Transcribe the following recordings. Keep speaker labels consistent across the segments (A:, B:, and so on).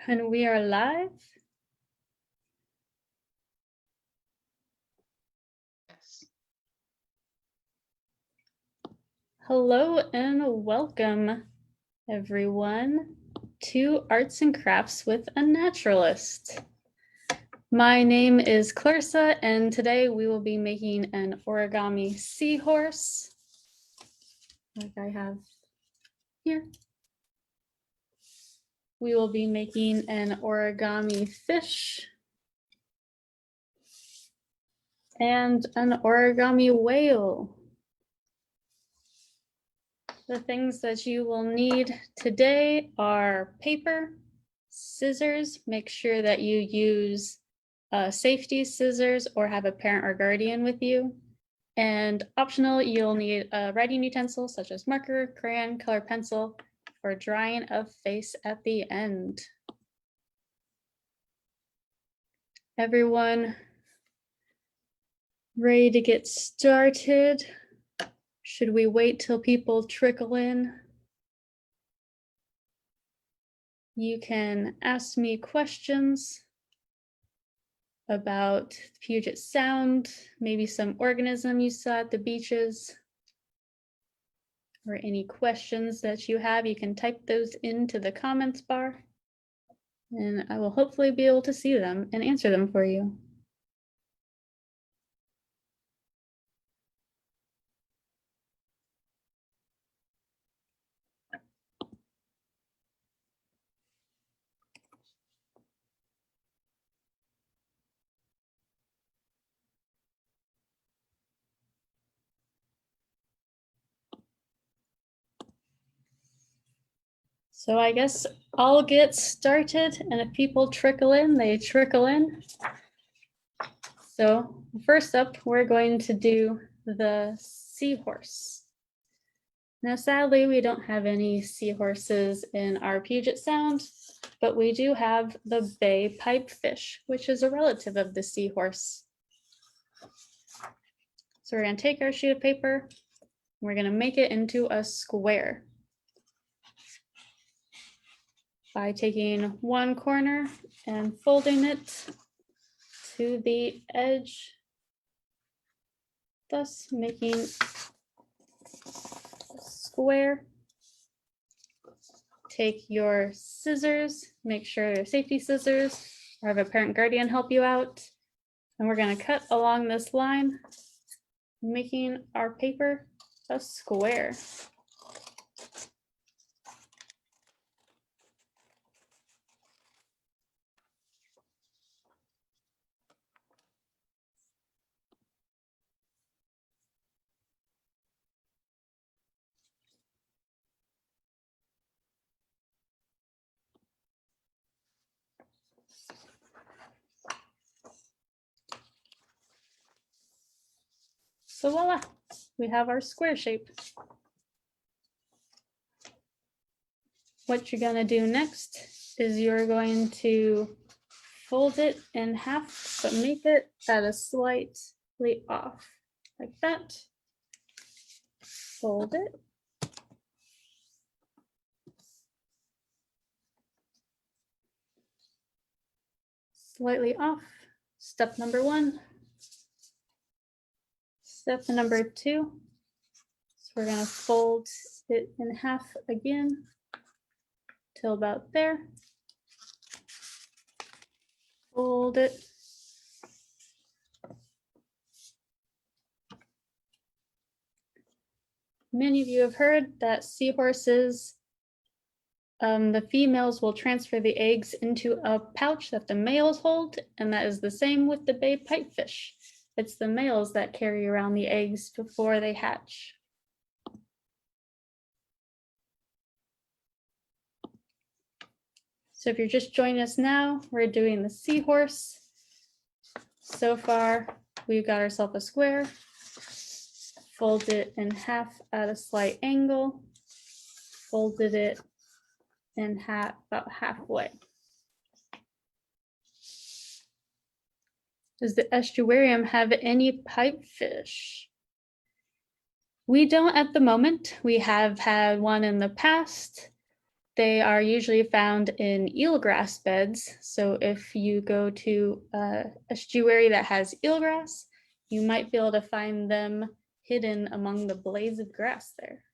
A: And we are live.
B: Yes.
A: Hello and welcome, everyone, to Arts and Crafts with a Naturalist. My name is Clarissa, and today we will be making an origami seahorse, like I have here. We will be making an origami fish and an origami whale. The things that you will need today are paper, scissors. Make sure that you use safety scissors or have a parent or guardian with you. And optional, you'll need a writing utensil such as marker, crayon, color pencil for drawing a face at the end. Everyone ready to get started? Should we wait till people trickle in? You can ask me questions about Puget Sound, maybe some organism you saw at the beaches, or any questions that you have. You can type those into the comments bar, and I will hopefully be able to see them and answer them for you. So I guess I'll get started, and if people trickle in, they trickle in. So first up, we're going to do the seahorse. Now, sadly, we don't have any seahorses in our Puget Sound, but we do have the bay pipefish, which is a relative of the seahorse. So we're going to take our sheet of paper, and we're going to make it into a square by taking one corner and folding it to the edge, thus making a square. Take your scissors, make sure they're safety scissors, or have a parent guardian help you out. And we're going to cut along this line, making our paper a square. So voila, we have our square shape. What you're going to do next is you're going to fold it in half, but make it at a slightly off, like that. Fold it. Slightly off. Step number one. Step number two. So we're going to fold it in half again till about there. Fold it. Many of you have heard that seahorses, the females will transfer the eggs into a pouch that the males hold, and that is the same with the bay pipefish. It's the males that carry around the eggs before they hatch. So if you're just joining us now, we're doing the seahorse. So far, we've got ourselves a square. Fold it in half at a slight angle. Folded it in half, about halfway. Does the estuarium have any pipefish? We don't at the moment. We have had one in the past. They are usually found in eelgrass beds. So if you go to an estuary that has eelgrass, you might be able to find them hidden among the blades of grass there.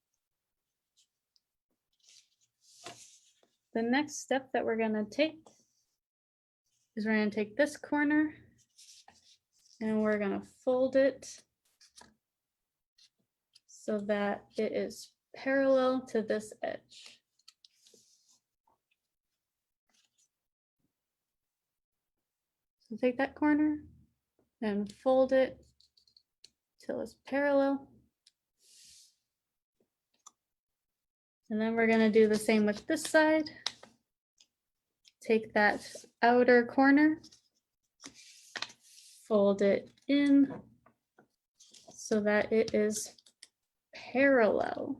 A: The next step that we're going to take is we're going to take this corner and we're going to fold it so that it is parallel to this edge. So take that corner and fold it till it's parallel. And then we're going to do the same with this side. Take that outer corner, fold it in so that it is parallel.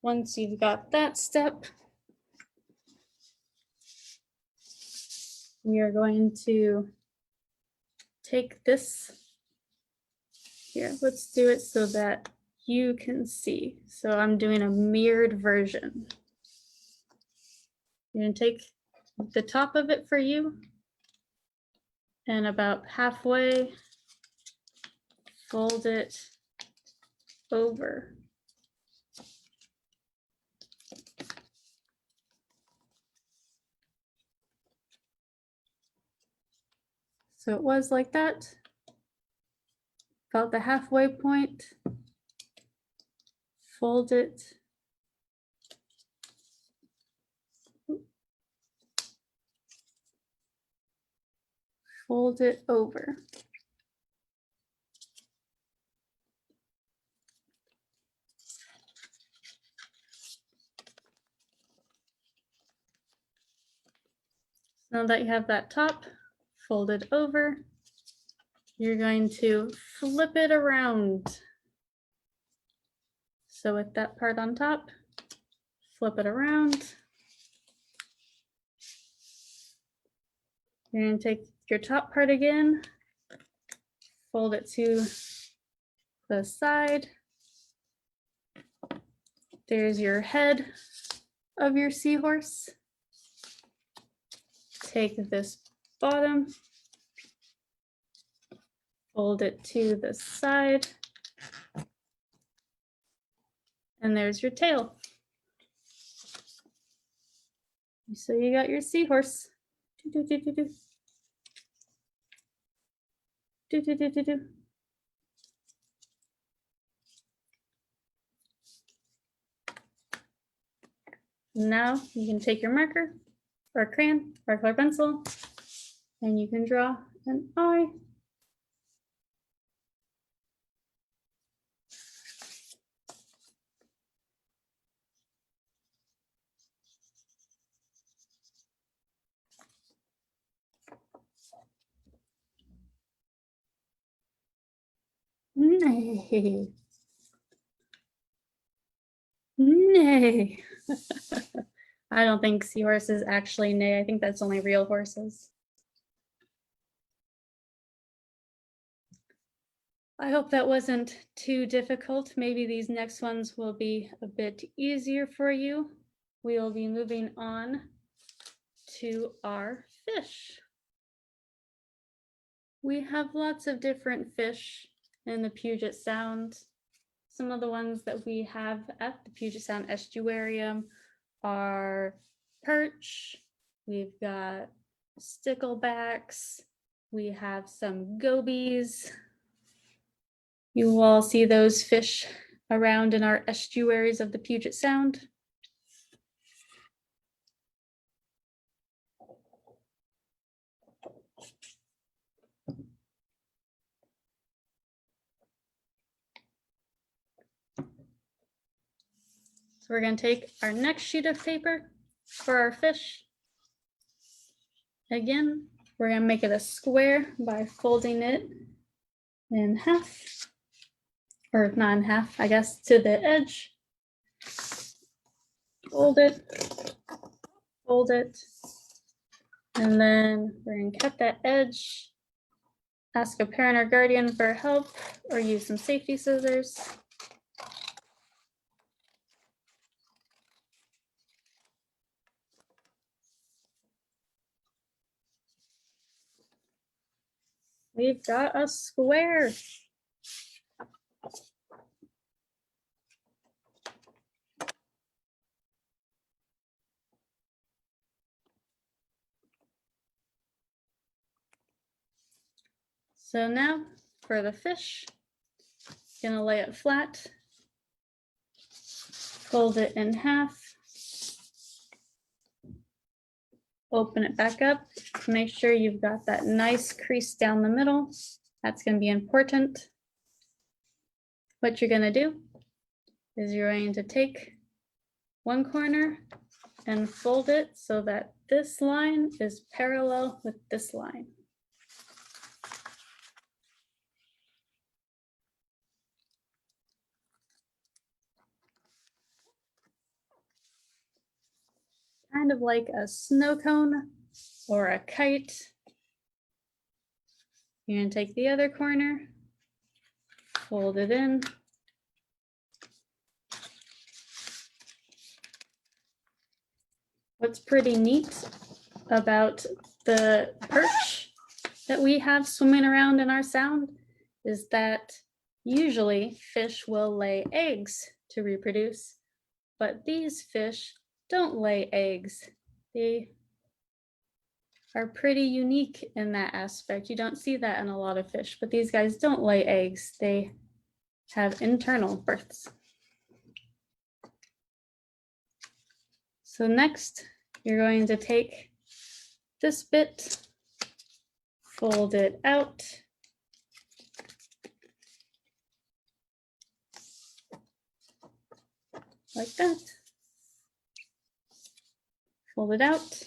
A: Once you've got that step, we are going to take this here. Let's do it so that you can see. So I'm doing a mirrored version. You're going to take the top of it for you and about halfway fold it over. So it was like that, about the halfway point, fold it, fold it over. Now that you have that top folded over, you're going to flip it around. So with that part on top, flip it around. You're going to take your top part again, fold it to the side. There's your head of your seahorse. Take this bottom, fold it to the side, and there's your tail. So you got your seahorse. Do, do, do, do, do. Do, do, do, do, do. Now you can take your marker or a crayon or a color pencil and you can draw an eye. Nay. Nay. I don't think seahorses actually neigh. I think that's only real horses. I hope that wasn't too difficult. Maybe these next ones will be a bit easier for you. We'll be moving on to our fish. We have lots of different fish in the Puget Sound. Some of the ones that we have at the Puget Sound Estuarium are perch, we've got sticklebacks, we have some gobies. You will all see those fish around in our estuaries of the Puget Sound. So we're going to take our next sheet of paper for our fish. Again, we're going to make it a square by folding it in half, or not in half, I guess, to the edge. Fold it, And then we're going to cut that edge, ask a parent or guardian for help, or use some safety scissors. We've got a square. So now for the fish, gonna lay it flat, fold it in half, open it back up, make sure you've got that nice crease down the middle. That's gonna be important. What you're gonna do is you're going to take one corner and fold it so that this line is parallel with this line. Kind of like a snow cone or a kite. You're going to take the other corner, fold it in. What's pretty neat about the perch that we have swimming around in our sound is that usually fish will lay eggs to reproduce, but these fish don't lay eggs. They are pretty unique in that aspect. You don't see that in a lot of fish, but these guys don't lay eggs. They have internal births. So next, you're going to take this bit, fold it out, like that. Fold it out.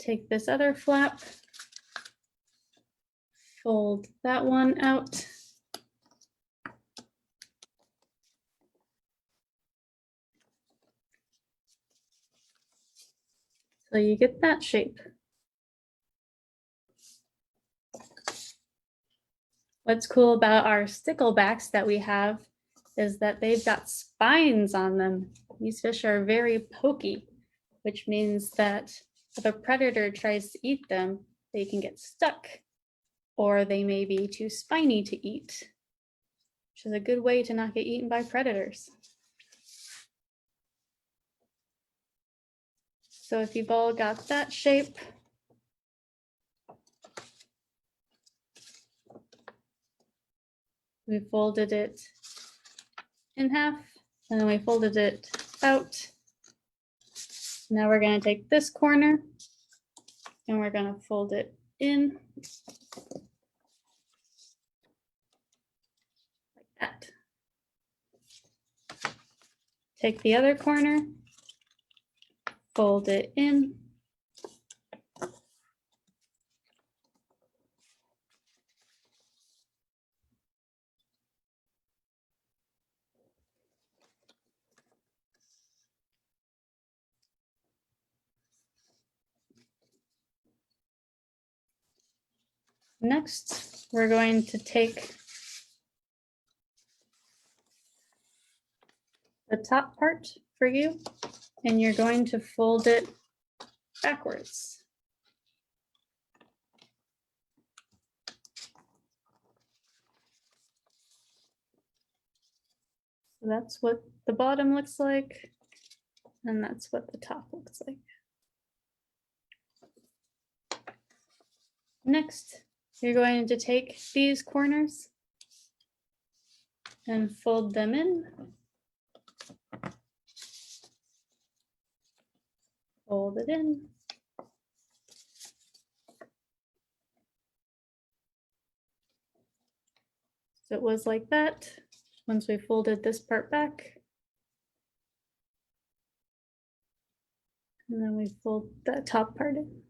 A: Take this other flap, fold that one out. So you get that shape. What's cool about our sticklebacks that we have is that they've got spines on them. These fish are very pokey, which means that if a predator tries to eat them, they can get stuck, or they may be too spiny to eat, which is a good way to not get eaten by predators. So if you've all got that shape, we folded it in half, and then we folded it out. Now we're going to take this corner and we're going to fold it in like that. Take the other corner, fold it in. Next, we're going to take the top part for you, and you're going to fold it backwards. So that's what the bottom looks like, and that's what the top looks like. Next, you're going to take these corners and fold them in. Fold it in. So it was like that. Once we folded this part back, and then we fold that top part in.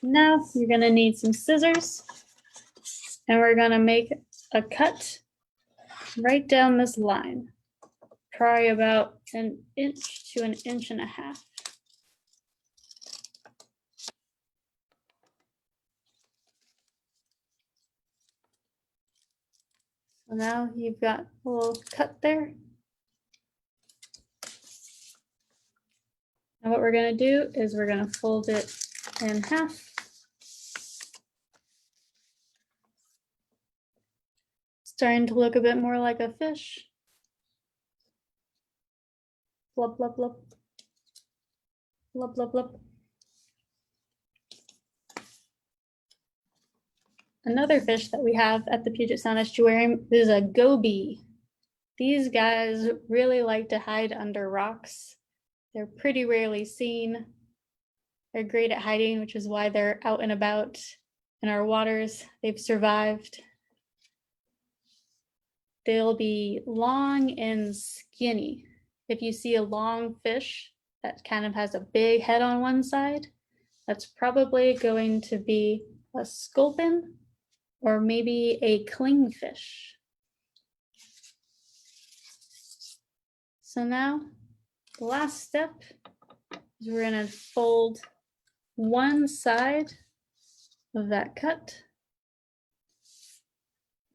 A: Now you're going to need some scissors, and we're going to make a cut right down this line, probably about an inch to an inch and a half. So now you've got a little cut there. Now what we're going to do is we're going to fold it in half. Starting to look a bit more like a fish. Blub, blub, blub. Blub, blub, blub. Another fish that we have at the Puget Sound Estuarium is a gobi. These guys really like to hide under rocks. They're pretty rarely seen. They're great at hiding, which is why they're out and about in our waters. They've survived. They'll be long and skinny. If you see a long fish that kind of has a big head on one side, that's probably going to be a sculpin or maybe a clingfish. So now the last step is we're going to fold one side of that cut,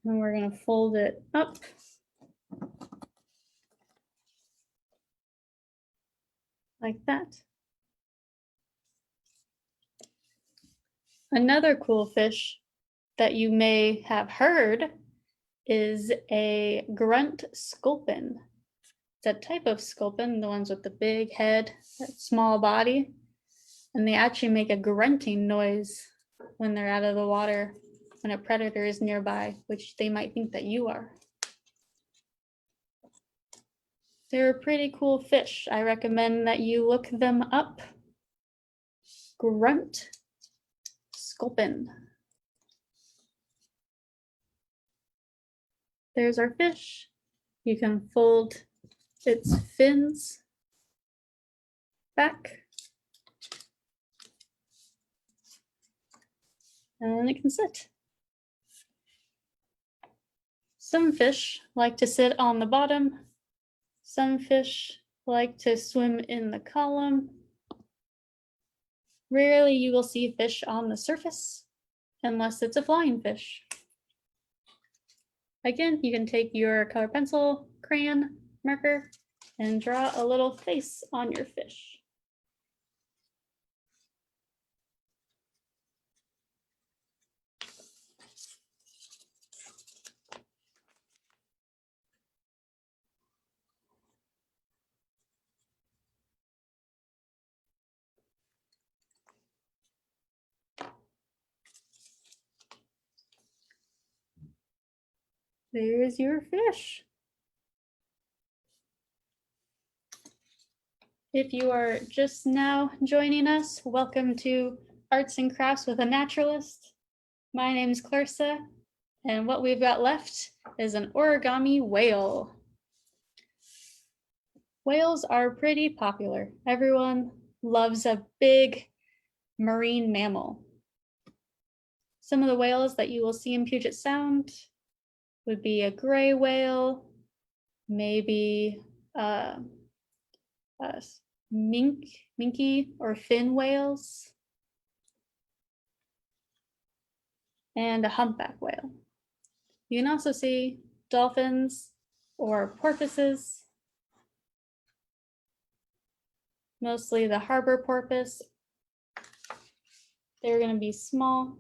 A: and we're going to fold it up. Like that. Another cool fish that you may have heard is a Grunt Sculpin. It's a type of sculpin, the ones with the big head, that small body, and they actually make a grunting noise when they're out of the water, when a predator is nearby, which they might think that you are. They're a pretty cool fish. I recommend that you look them up. Grunt Sculpin. There's our fish. You can fold its fins back. And then it can sit. Some fish like to sit on the bottom. Some fish like to swim in the column. Rarely you will see fish on the surface unless it's a flying fish. Again, you can take your color pencil, crayon, marker, and draw a little face on your fish. There's your fish. If you are just now joining us, welcome to Arts and Crafts with a Naturalist. My name is Clarissa, and what we've got left is an origami whale. Whales are pretty popular. Everyone loves a big marine mammal. Some of the whales that you will see in Puget Sound would be a gray whale, maybe minke or fin whales, and a humpback whale. You can also see dolphins or porpoises, mostly the harbor porpoise. They're going to be small.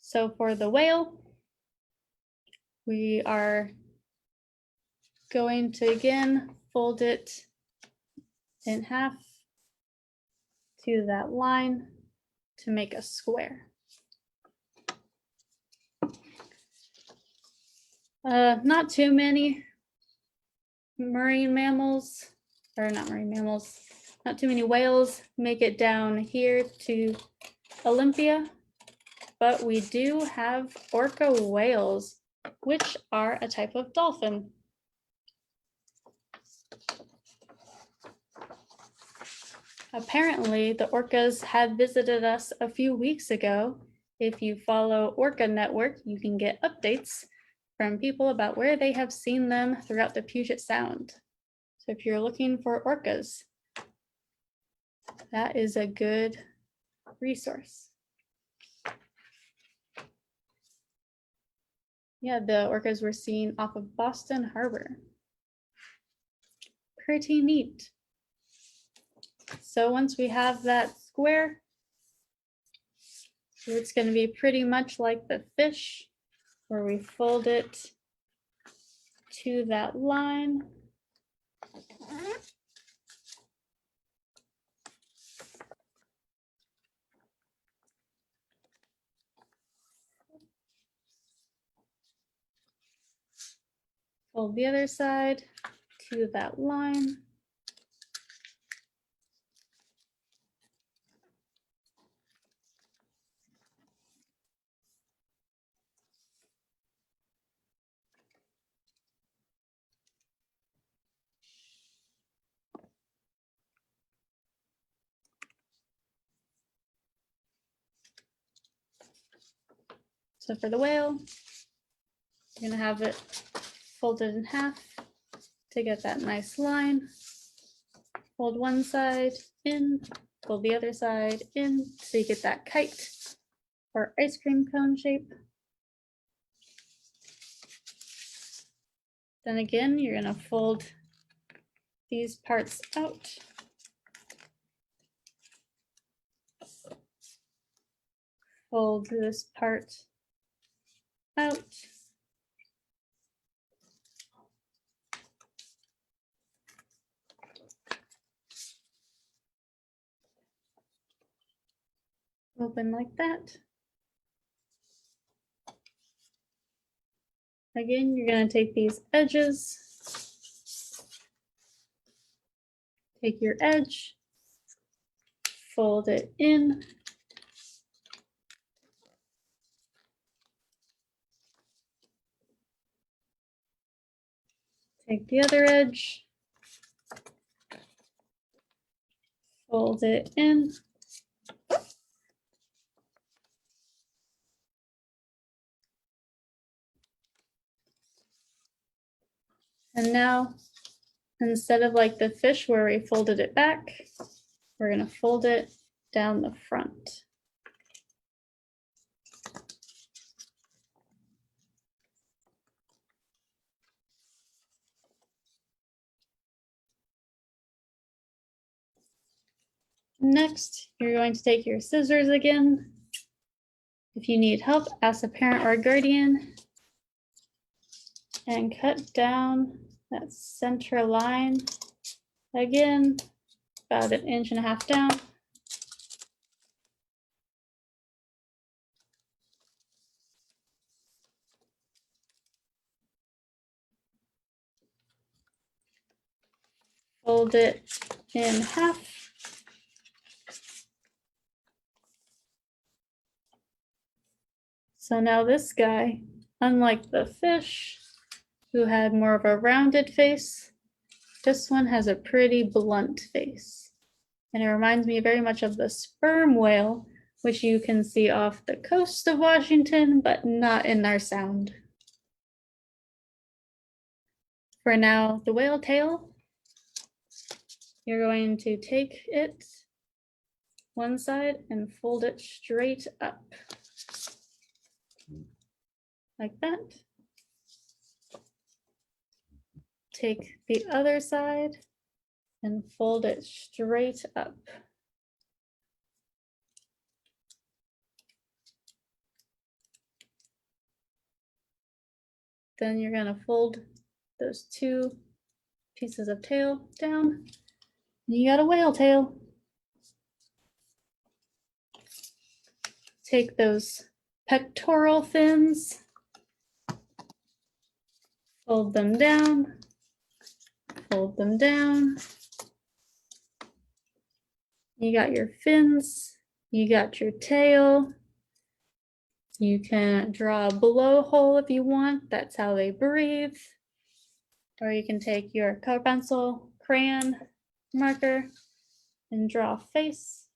A: So for the whale, we are going to again fold it in half to that line to make a square. Not too many marine mammals, or not marine mammals, not too many whales make it down here to Olympia. But we do have orca whales, which are a type of dolphin. Apparently, the orcas had visited us a few weeks ago If you follow Orca Network, you can get updates from people about where they have seen them throughout the Puget Sound. So if you're looking for orcas, that is a good resource. Yeah, the orcas were seen off of Boston Harbor. Pretty neat. So once we have that square, it's going to be pretty much like the fish, where we fold it to that line. Fold the other side to that line. So for the whale, you're gonna have it folded in half to get that nice line. Fold one side in, fold the other side in, so you get that kite or ice cream cone shape. Then again, you're gonna fold these parts out. Fold this part out. Open like that. Again, you're going to take these edges, take your edge, fold it in, take the other edge, fold it in, and now instead of like the fish where we folded it back, we're going to fold it down the front. Next, you're going to take your scissors again. If you need help, ask a parent or a guardian and cut down that center line again, about 1.5 inches down. Fold it in half. So now this guy, unlike the fish, who had more of a rounded face, this one has a pretty blunt face. And it reminds me very much of the sperm whale, which you can see off the coast of Washington, but not in our sound. For now, the whale tail, you're going to take it one side and fold it straight up. Like that. Take the other side and fold it straight up. Then you're going to fold those two pieces of tail down. You got a whale tail. Take those pectoral fins, fold them down, fold them down. You got your fins, you got your tail. You can draw a blowhole if you want, that's how they breathe. Or you can take your color pencil, crayon, marker, and draw a face.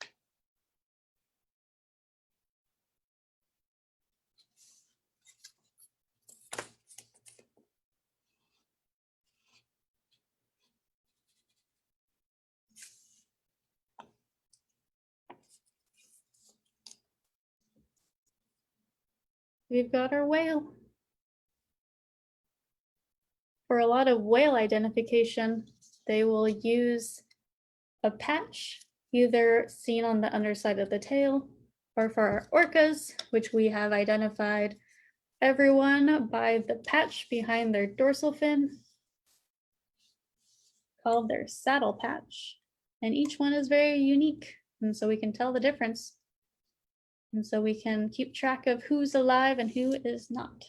A: we've got our whale. For a lot of whale identification, they will use a patch, either seen on the underside of the tail, or for our orcas, which we have identified everyone by the patch behind their dorsal fin, called their saddle patch. And each one is very unique, and so we can tell the difference. And so we can keep track of who's alive and who is not.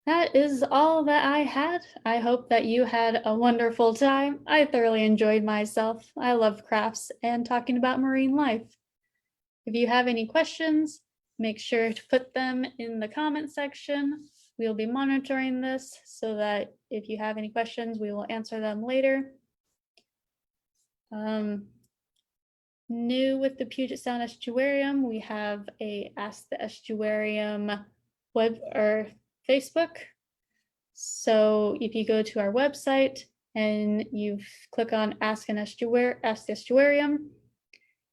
A: That is all that I had. I hope that you had a wonderful time. I thoroughly enjoyed myself. I love crafts and talking about marine life. If you have any questions, make sure to put them in the comment section. We'll be monitoring this so that if you have any questions, we will answer them later. New with the Puget Sound Estuarium, we have a Ask the Estuarium web or Facebook. So if you go to our website and you click on Ask the Estuarium,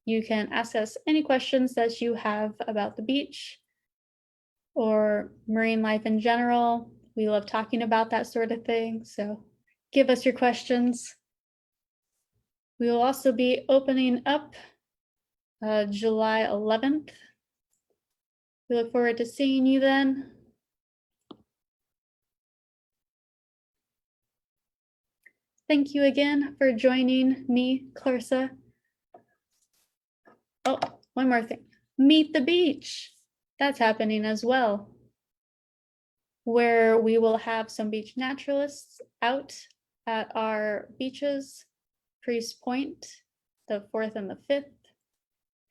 A: you can ask us any questions that you have about the beach or marine life in general. We love talking about that sort of thing, so give us your questions. We will also be opening up July 11th. We look forward to seeing you then. Thank you again for joining me, Clarissa. Oh, one more thing. Meet the Beach. That's happening as well, where we will have some beach naturalists out at our beaches, Priest Point, the 4th and the 5th.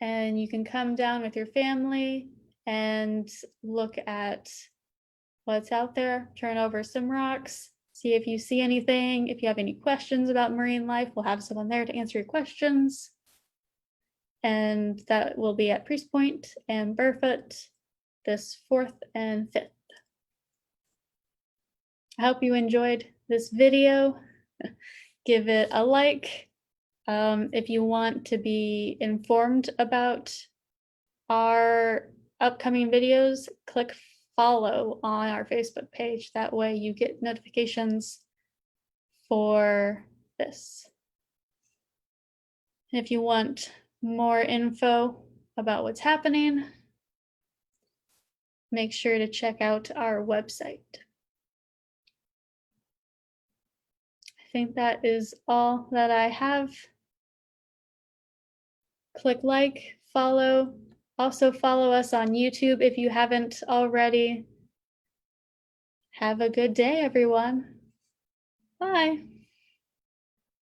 A: And you can come down with your family and look at what's out there, turn over some rocks, see if you see anything. If you have any questions about marine life, we'll have someone there to answer your questions. And that will be at Priest Point and Burfoot this 4th and 5th. I hope you enjoyed this video. Give it a like. If you want to be informed about our upcoming videos, click follow on our Facebook page. That way you get notifications for this. And if you want more info about what's happening, make sure to check out our website. I think that is all that I have. Click like, follow. Also follow us on YouTube if you haven't already. Have a good day, everyone. Bye.